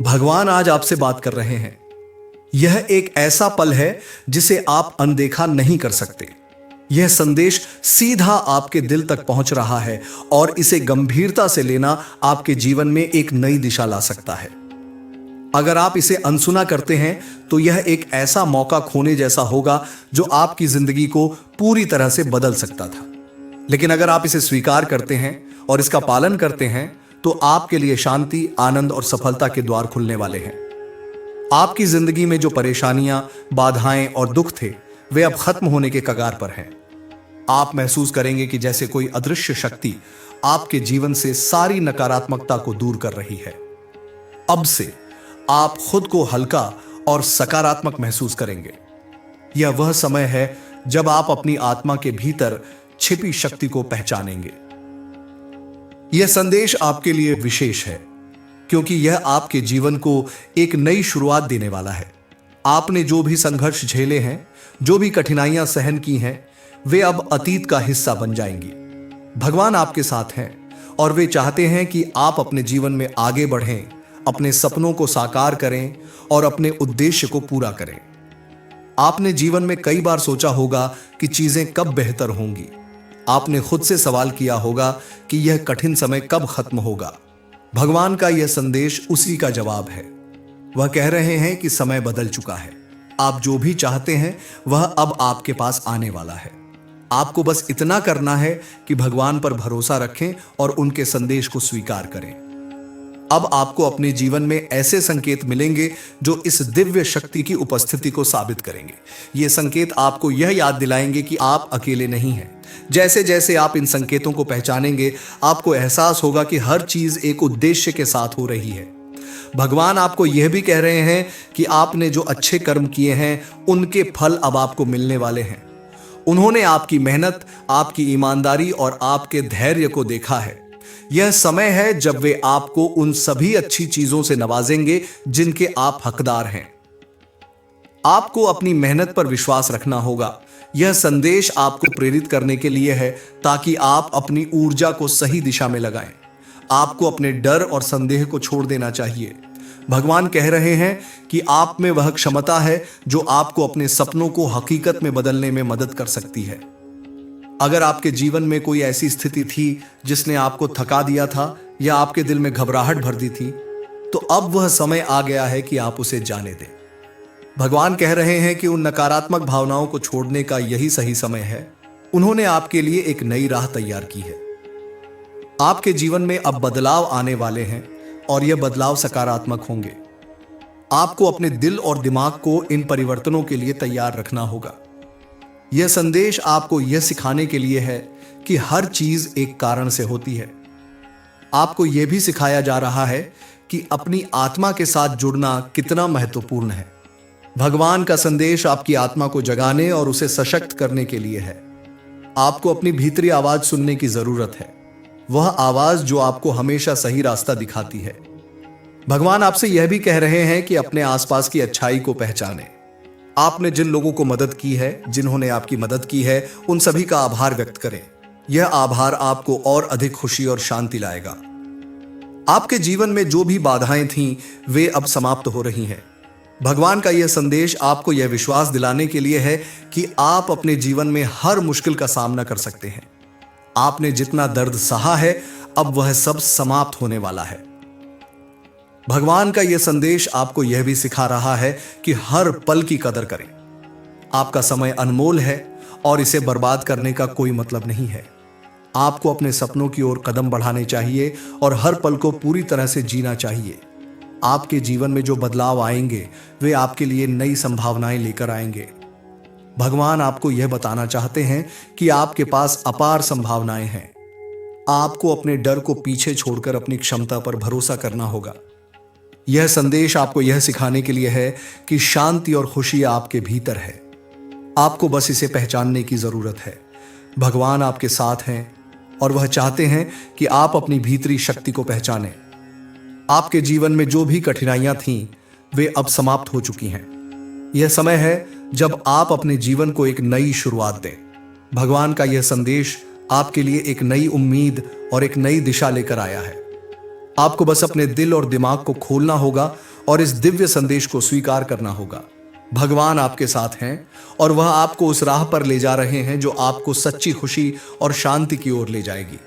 भगवान आज आपसे बात कर रहे हैं। यह एक ऐसा पल है जिसे आप अनदेखा नहीं कर सकते। यह संदेश सीधा आपके दिल तक पहुंच रहा है और इसे गंभीरता से लेना आपके जीवन में एक नई दिशा ला सकता है। अगर आप इसे अनसुना करते हैं तो यह एक ऐसा मौका खोने जैसा होगा जो आपकी जिंदगी को पूरी तरह से बदल सकता था। लेकिन अगर आप इसे स्वीकार करते हैं और इसका पालन करते हैं तो आपके लिए शांति, आनंद और सफलता के द्वार खुलने वाले हैं। आपकी जिंदगी में जो परेशानियां, बाधाएं और दुख थे वे अब खत्म होने के कगार पर हैं। आप महसूस करेंगे कि जैसे कोई अदृश्य शक्ति आपके जीवन से सारी नकारात्मकता को दूर कर रही है। अब से आप खुद को हल्का और सकारात्मक महसूस करेंगे। यह वह समय है जब आप अपनी आत्मा के भीतर छिपी शक्ति को पहचानेंगे। यह संदेश आपके लिए विशेष है क्योंकि यह आपके जीवन को एक नई शुरुआत देने वाला है। आपने जो भी संघर्ष झेले हैं, जो भी कठिनाइयां सहन की हैं, वे अब अतीत का हिस्सा बन जाएंगी। भगवान आपके साथ हैं और वे चाहते हैं कि आप अपने जीवन में आगे बढ़ें, अपने सपनों को साकार करें और अपने उद्देश्य को पूरा करें। आपने जीवन में कई बार सोचा होगा कि चीजें कब बेहतर होंगी। आपने खुद से सवाल किया होगा कि यह कठिन समय कब खत्म होगा। भगवान का यह संदेश उसी का जवाब है। वह कह रहे हैं कि समय बदल चुका है। आप जो भी चाहते हैं वह अब आपके पास आने वाला है। आपको बस इतना करना है कि भगवान पर भरोसा रखें और उनके संदेश को स्वीकार करें। अब आपको अपने जीवन में ऐसे संकेत मिलेंगे जो इस दिव्य शक्ति की उपस्थिति को साबित करेंगे। ये संकेत आपको यह याद दिलाएंगे कि आप अकेले नहीं हैं। जैसे जैसे आप इन संकेतों को पहचानेंगे, आपको एहसास होगा कि हर चीज एक उद्देश्य के साथ हो रही है। भगवान आपको यह भी कह रहे हैं कि आपने जो अच्छे कर्म किए हैं उनके फल अब आपको मिलने वाले हैं। उन्होंने आपकी मेहनत, आपकी ईमानदारी और आपके धैर्य को देखा है। यह समय है जब वे आपको उन सभी अच्छी चीजों से नवाजेंगे जिनके आप हकदार हैं। आपको अपनी मेहनत पर विश्वास रखना होगा। यह संदेश आपको प्रेरित करने के लिए है ताकि आप अपनी ऊर्जा को सही दिशा में लगाएं। आपको अपने डर और संदेह को छोड़ देना चाहिए। भगवान कह रहे हैं कि आप में वह क्षमता है जो आपको अपने सपनों को हकीकत में बदलने में मदद कर सकती है। अगर आपके जीवन में कोई ऐसी स्थिति थी जिसने आपको थका दिया था या आपके दिल में घबराहट भर दी थी, तो अब वह समय आ गया है कि आप उसे जाने दें। भगवान कह रहे हैं कि उन नकारात्मक भावनाओं को छोड़ने का यही सही समय है। उन्होंने आपके लिए एक नई राह तैयार की है। आपके जीवन में अब बदलाव आने वाले हैं और यह बदलाव सकारात्मक होंगे। आपको अपने दिल और दिमाग को इन परिवर्तनों के लिए तैयार रखना होगा। यह संदेश आपको यह सिखाने के लिए है कि हर चीज एक कारण से होती है। आपको यह भी सिखाया जा रहा है कि अपनी आत्मा के साथ जुड़ना कितना महत्वपूर्ण है। भगवान का संदेश आपकी आत्मा को जगाने और उसे सशक्त करने के लिए है। आपको अपनी भीतरी आवाज सुनने की जरूरत है, वह आवाज जो आपको हमेशा सही रास्ता दिखाती है। भगवान आपसे यह भी कह रहे हैं कि अपने आसपास की अच्छाई को पहचानें। आपने जिन लोगों को मदद की है, जिन्होंने आपकी मदद की है, उन सभी का आभार व्यक्त करें। यह आभार आपको और अधिक खुशी और शांति लाएगा। आपके जीवन में जो भी बाधाएं थीं, वे अब समाप्त हो रही हैं। भगवान का यह संदेश आपको यह विश्वास दिलाने के लिए है कि आप अपने जीवन में हर मुश्किल का सामना कर सकते हैं। आपने जितना दर्द सहा है, अब वह सब समाप्त होने वाला है। भगवान का यह संदेश आपको यह भी सिखा रहा है कि हर पल की कदर करें। आपका समय अनमोल है और इसे बर्बाद करने का कोई मतलब नहीं है। आपको अपने सपनों की ओर कदम बढ़ाने चाहिए और हर पल को पूरी तरह से जीना चाहिए। आपके जीवन में जो बदलाव आएंगे वे आपके लिए नई संभावनाएं लेकर आएंगे। भगवान आपको यह बताना चाहते हैं कि आपके पास अपार संभावनाएं हैं। आपको अपने डर को पीछे छोड़कर अपनी क्षमता पर भरोसा करना होगा। यह संदेश आपको यह सिखाने के लिए है कि शांति और खुशी आपके भीतर है। आपको बस इसे पहचानने की जरूरत है। भगवान आपके साथ हैं और वह चाहते हैं कि आप अपनी भीतरी शक्ति को पहचानें। आपके जीवन में जो भी कठिनाइयां थीं, वे अब समाप्त हो चुकी हैं। यह समय है जब आप अपने जीवन को एक नई शुरुआत दें। भगवान का यह संदेश आपके लिए एक नई उम्मीद और एक नई दिशा लेकर आया है। आपको बस अपने दिल और दिमाग को खोलना होगा और इस दिव्य संदेश को स्वीकार करना होगा। भगवान आपके साथ हैं और वह आपको उस राह पर ले जा रहे हैं जो आपको सच्ची खुशी और शांति की ओर ले जाएगी।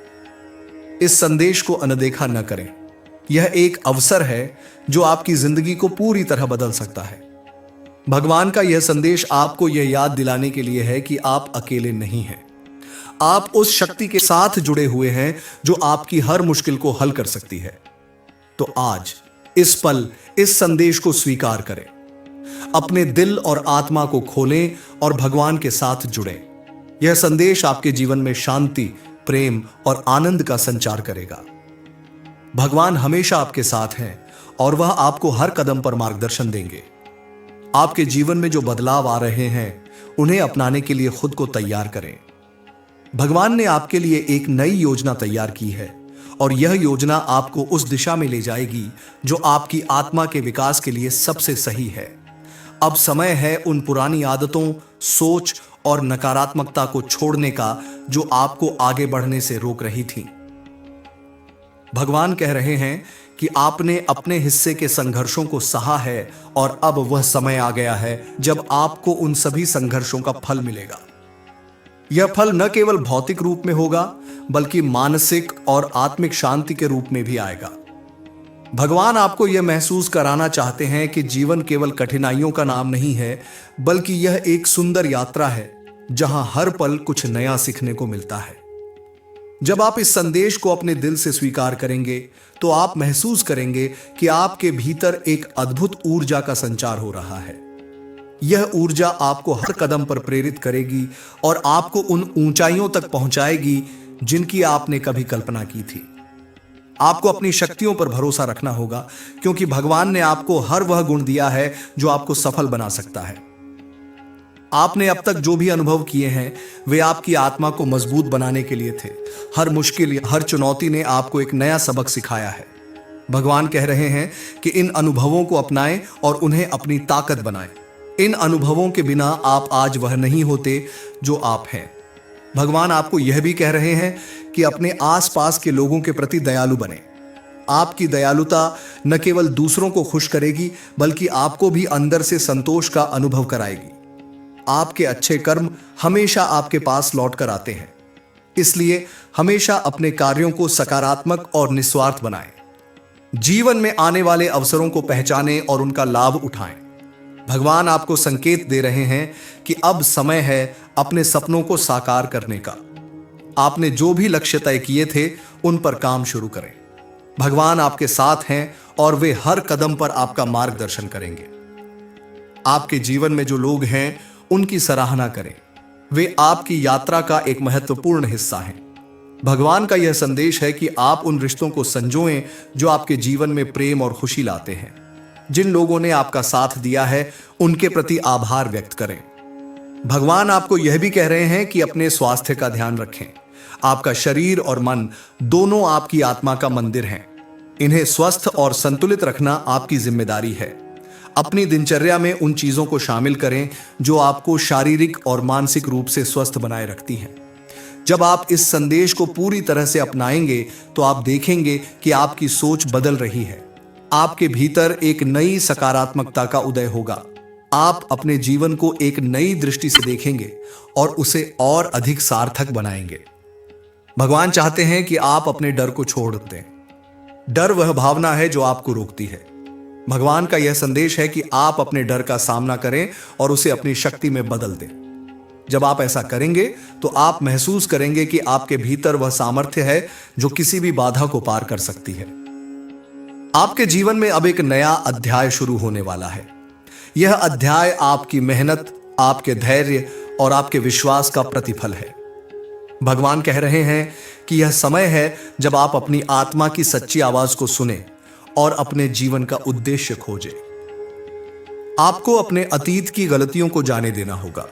इस संदेश को अनदेखा न करें। यह एक अवसर है जो आपकी जिंदगी को पूरी तरह बदल सकता है। भगवान का यह संदेश आपको यह याद दिलाने के लिए है कि आप अकेले नहीं हैं। आप उस शक्ति के साथ जुड़े हुए हैं जो आपकी हर मुश्किल को हल कर सकती है। तो आज इस पल इस संदेश को स्वीकार करें, अपने दिल और आत्मा को खोलें और भगवान के साथ जुड़ें। यह संदेश आपके जीवन में शांति, प्रेम और आनंद का संचार करेगा। भगवान हमेशा आपके साथ हैं और वह आपको हर कदम पर मार्गदर्शन देंगे। आपके जीवन में जो बदलाव आ रहे हैं उन्हें अपनाने के लिए खुद को तैयार करें। भगवान ने आपके लिए एक नई योजना तैयार की है और यह योजना आपको उस दिशा में ले जाएगी जो आपकी आत्मा के विकास के लिए सबसे सही है। अब समय है उन पुरानी आदतों, सोच और नकारात्मकता को छोड़ने का जो आपको आगे बढ़ने से रोक रही थी। भगवान कह रहे हैं कि आपने अपने हिस्से के संघर्षों को सहा है और अब वह समय आ गया है जब आपको उन सभी संघर्षों का फल मिलेगा। यह फल न केवल भौतिक रूप में होगा बल्कि मानसिक और आत्मिक शांति के रूप में भी आएगा। भगवान आपको यह महसूस कराना चाहते हैं कि जीवन केवल कठिनाइयों का नाम नहीं है, बल्कि यह एक सुंदर यात्रा है जहां हर पल कुछ नया सीखने को मिलता है। जब आप इस संदेश को अपने दिल से स्वीकार करेंगे तो आप महसूस करेंगे कि आपके भीतर एक अद्भुत ऊर्जा का संचार हो रहा है। यह ऊर्जा आपको हर कदम पर प्रेरित करेगी और आपको उन ऊंचाइयों तक पहुंचाएगी जिनकी आपने कभी कल्पना की थी। आपको अपनी शक्तियों पर भरोसा रखना होगा क्योंकि भगवान ने आपको हर वह गुण दिया है जो आपको सफल बना सकता है। आपने अब तक जो भी अनुभव किए हैं वे आपकी आत्मा को मजबूत बनाने के लिए थे। हर मुश्किल, हर चुनौती ने आपको एक नया सबक सिखाया है। भगवान कह रहे हैं कि इन अनुभवों को अपनाएं और उन्हें अपनी ताकत बनाएं। इन अनुभवों के बिना आप आज वह नहीं होते जो आप हैं। भगवान आपको यह भी कह रहे हैं कि अपने आसपास के लोगों के प्रति दयालु बने। आपकी दयालुता न केवल दूसरों को खुश करेगी बल्कि आपको भी अंदर से संतोष का अनुभव कराएगी। आपके अच्छे कर्म हमेशा आपके पास लौट कर आते हैं, इसलिए हमेशा अपने कार्यों को सकारात्मक और निस्वार्थ बनाएं। जीवन में आने वाले अवसरों को पहचानें और उनका लाभ उठाएं। भगवान आपको संकेत दे रहे हैं कि अब समय है अपने सपनों को साकार करने का। आपने जो भी लक्ष्य तय किए थे उन पर काम शुरू करें। भगवान आपके साथ हैं और वे हर कदम पर आपका मार्गदर्शन करेंगे। आपके जीवन में जो लोग हैं उनकी सराहना करें। वे आपकी यात्रा का एक महत्वपूर्ण हिस्सा हैं। भगवान का यह संदेश है कि आप उन रिश्तों को संजोएं जो आपके जीवन में प्रेम और खुशी लाते हैं। जिन लोगों ने आपका साथ दिया है उनके प्रति आभार व्यक्त करें। भगवान आपको यह भी कह रहे हैं कि अपने स्वास्थ्य का ध्यान रखें। आपका शरीर और मन दोनों आपकी आत्मा का मंदिर हैं। इन्हें स्वस्थ और संतुलित रखना आपकी जिम्मेदारी है। अपनी दिनचर्या में उन चीजों को शामिल करें जो आपको शारीरिक और मानसिक रूप से स्वस्थ बनाए रखती हैं। जब आप इस संदेश को पूरी तरह से अपनाएंगे तो आप देखेंगे कि आपकी सोच बदल रही है। आपके भीतर एक नई सकारात्मकता का उदय होगा। आप अपने जीवन को एक नई दृष्टि से देखेंगे और उसे और अधिक सार्थक बनाएंगे। भगवान चाहते हैं कि आप अपने डर को छोड़ दें। डर वह भावना है जो आपको रोकती है। भगवान का यह संदेश है कि आप अपने डर का सामना करें और उसे अपनी शक्ति में बदल दें। जब आप ऐसा करेंगे तो आप महसूस करेंगे कि आपके भीतर वह सामर्थ्य है जो किसी भी बाधा को पार कर सकती है। आपके जीवन में अब एक नया अध्याय शुरू होने वाला है। यह अध्याय आपकी मेहनत, आपके धैर्य और आपके विश्वास का प्रतिफल है। भगवान कह रहे हैं कि यह समय है जब आप अपनी आत्मा की सच्ची आवाज को सुने और अपने जीवन का उद्देश्य खोजें। आपको अपने अतीत की गलतियों को जाने देना होगा।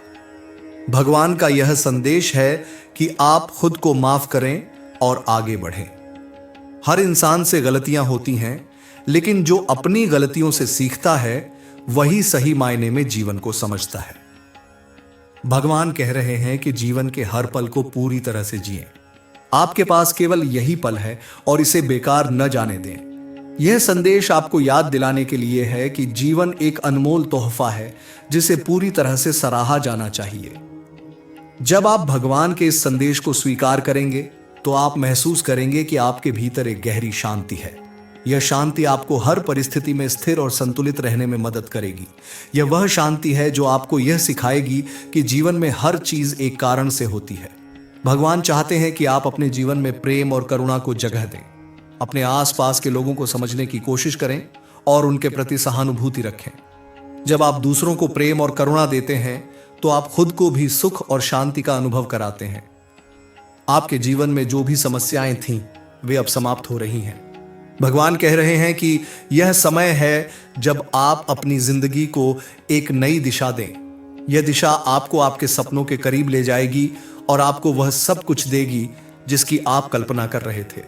भगवान का यह संदेश है कि आप खुद को माफ करें और आगे बढ़ें। हर इंसान से गलतियां होती हैं, लेकिन जो अपनी गलतियों से सीखता है वही सही मायने में जीवन को समझता है। भगवान कह रहे हैं कि जीवन के हर पल को पूरी तरह से जिएं। आपके पास केवल यही पल है और इसे बेकार न जाने दें। यह संदेश आपको याद दिलाने के लिए है कि जीवन एक अनमोल तोहफा है जिसे पूरी तरह से सराहा जाना चाहिए। जब आप भगवान के इस संदेश को स्वीकार करेंगे तो आप महसूस करेंगे कि आपके भीतर एक गहरी शांति है। यह शांति आपको हर परिस्थिति में स्थिर और संतुलित रहने में मदद करेगी। यह वह शांति है जो आपको यह सिखाएगी कि जीवन में हर चीज एक कारण से होती है। भगवान चाहते हैं कि आप अपने जीवन में प्रेम और करुणा को जगह दें, अपने आसपास के लोगों को समझने की कोशिश करें और उनके प्रति सहानुभूति रखें। जब आप दूसरों को प्रेम और करुणा देते हैं तो आप खुद को भी सुख और शांति का अनुभव कराते हैं। आपके जीवन में जो भी समस्याएं थीं वे अब समाप्त हो रही हैं। भगवान कह रहे हैं कि यह समय है जब आप अपनी जिंदगी को एक नई दिशा दें। यह दिशा आपको आपके सपनों के करीब ले जाएगी और आपको वह सब कुछ देगी जिसकी आप कल्पना कर रहे थे।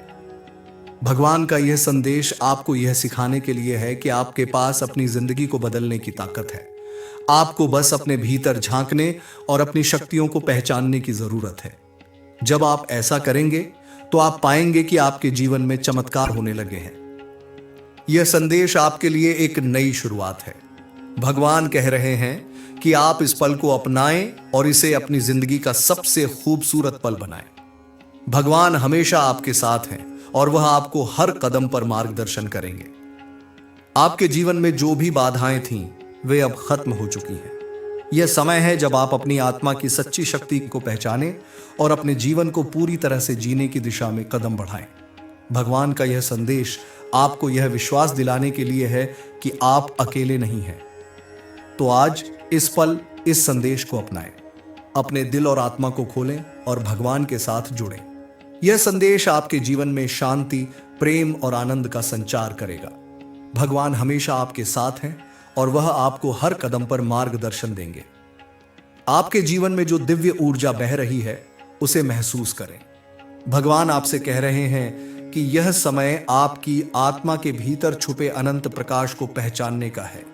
भगवान का यह संदेश आपको यह सिखाने के लिए है कि आपके पास अपनी जिंदगी को बदलने की ताकत है। आपको बस अपने भीतर झांकने और अपनी शक्तियों को पहचानने की जरूरत है। जब आप ऐसा करेंगे तो आप पाएंगे कि आपके जीवन में चमत्कार होने लगे हैं। यह संदेश आपके लिए एक नई शुरुआत है। भगवान कह रहे हैं कि आप इस पल को अपनाएं और इसे अपनी जिंदगी का सबसे खूबसूरत पल बनाएं। भगवान हमेशा आपके साथ हैं और वह आपको हर कदम पर मार्गदर्शन करेंगे। आपके जीवन में जो भी बाधाएं थीं वे अब खत्म हो चुकी हैं। यह समय है जब आप अपनी आत्मा की सच्ची शक्ति को पहचानें और अपने जीवन को पूरी तरह से जीने की दिशा में कदम बढ़ाएं। भगवान का यह संदेश आपको यह विश्वास दिलाने के लिए है कि आप अकेले नहीं हैं। तो आज इस पल इस संदेश को अपनाएं, अपने दिल और आत्मा को खोलें और भगवान के साथ जुड़ें। यह संदेश आपके जीवन में शांति, प्रेम और आनंद का संचार करेगा। भगवान हमेशा आपके साथ हैं और वह आपको हर कदम पर मार्गदर्शन देंगे। आपके जीवन में जो दिव्य ऊर्जा बह रही है उसे महसूस करें। भगवान आपसे कह रहे हैं कि यह समय आपकी आत्मा के भीतर छुपे अनंत प्रकाश को पहचानने का है।